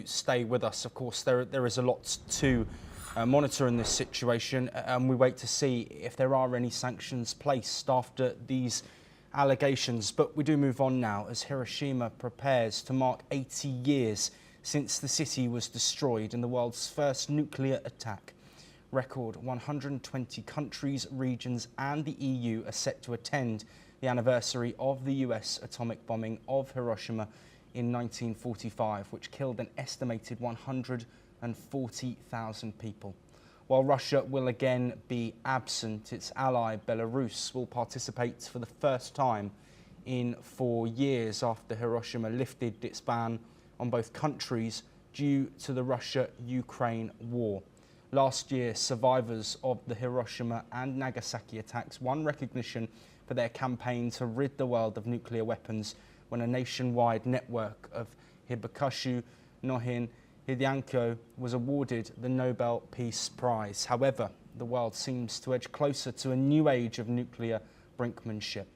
to stay with us. Of course, there is a lot to monitor in this situation, and we wait to see if there are any sanctions placed after these allegations. But we do move on now as Hiroshima prepares to mark 80 years since the city was destroyed in the world's first nuclear attack. Record 120 countries, regions and the EU are set to attend the anniversary of the US atomic bombing of Hiroshima in 1945, which killed an estimated 140,000 people. While Russia will again be absent, its ally Belarus will participate for the first time in 4 years after Hiroshima lifted its ban on both countries due to the Russia-Ukraine war. Last year, survivors of the Hiroshima and Nagasaki attacks won recognition for their campaign to rid the world of nuclear weapons when a nationwide network of Hibakushu Nohin Hideanko was awarded the Nobel Peace Prize. However, the world seems to edge closer to a new age of nuclear brinkmanship.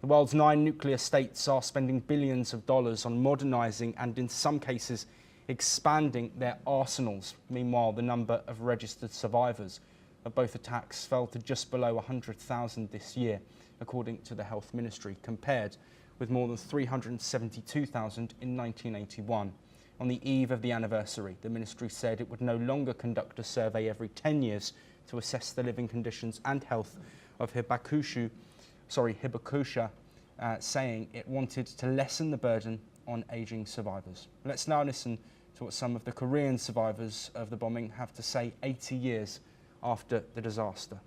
The world's 9 nuclear states are spending billions of dollars on modernizing and, in some cases, expanding their arsenals. Meanwhile, the number of registered survivors of both attacks fell to just below 100,000 this year, according to the Health Ministry, compared with more than 372,000 in 1981. On the eve of the anniversary, the ministry said it would no longer conduct a survey every 10 years to assess the living conditions and health of Hibakusha, saying it wanted to lessen the burden on aging survivors. Let's now listen to what some of the Korean survivors of the bombing have to say 80 years after the disaster.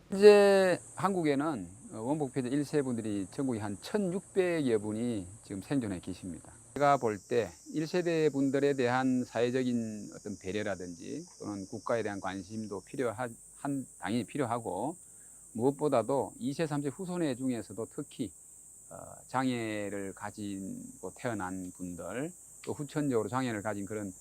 현재 한국에는 원복 피해자 1세 분들이 전국에 한 1,600여 분이 지금 생존해 계십니다. 제가 볼 때 1세대 분들에 대한 사회적인 어떤 배려라든지 또는 국가에 대한 관심도 당연히 필요하고, 무엇보다도 2세, 3세 후손의 중에서도 특히 장애를 가지고 태어난 분들, 또 후천적으로 장애를 가진 그런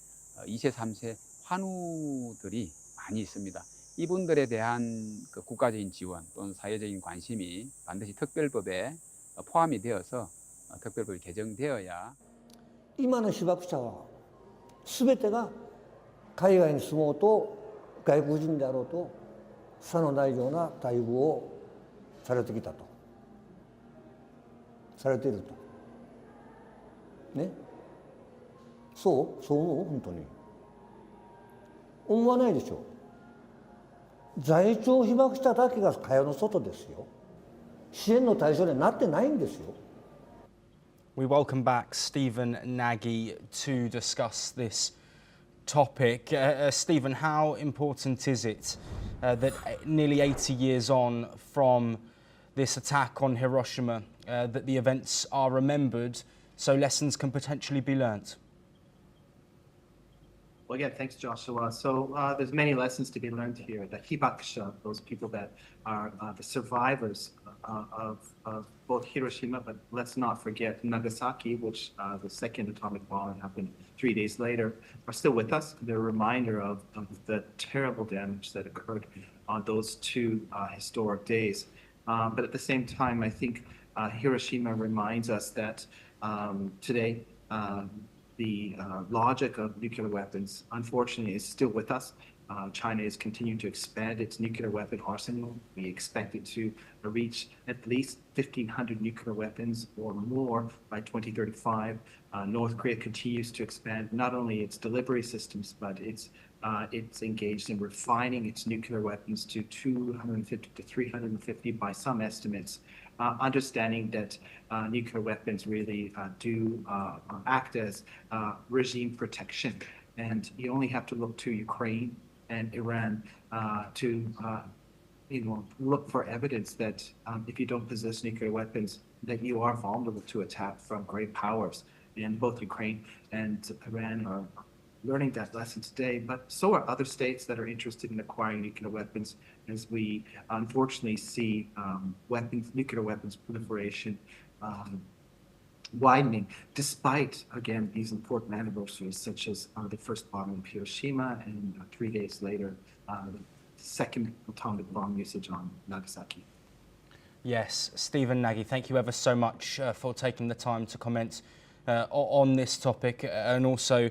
2세, 3세 환우들이 많이 있습니다. 이분들에 대한 그 국가적인 지원 또는 사회적인 관심이 반드시 특별법에 포함이 되어서 특별법이 개정되어야. 今の被爆者は全てが海外に住もうと外国人であろうと差のないような待遇をされてきたと、されているとね。そう思う？本当に思わないでしょ。在庁被爆者だけが蚊帳の外ですよ。支援の対象になってないんですよ。We welcome back Stephen Nagy to discuss this topic. Stephen, how important is it that nearly 80 years on from this attack on Hiroshima, that the events are remembered so lessons can potentially be learnt? Well, again, thanks, Joshua. So there's many lessons to be learned here. The hibakusha, those people that are the survivors of both Hiroshima, but let's not forget Nagasaki, which the second atomic bomb happened 3 days later, are still with us. They're a reminder of the terrible damage that occurred on those 2 historic days. But at the same time, I think Hiroshima reminds us that today, the logic of nuclear weapons, unfortunately, is still with us. China is continuing to expand its nuclear weapon arsenal. We expect it to reach at least 1,500 nuclear weapons or more by 2035. North Korea continues to expand not only its delivery systems, but it's engaged in refining its nuclear weapons to 250 to 350 by some estimates. Understanding that nuclear weapons really do act as regime protection. And you only have to look to Ukraine and Iran to look for evidence that if you don't possess nuclear weapons, that you are vulnerable to attack from great powers. And both Ukraine and Iran are learning that lesson today, but so are other states that are interested in acquiring nuclear weapons, as we unfortunately see nuclear weapons proliferation widening, despite, again, these important anniversaries, such as the first bombing of Hiroshima and 3 days later, the second atomic bomb usage on Nagasaki. Yes, Stephen Nagy, thank you ever so much for taking the time to comment on this topic, and also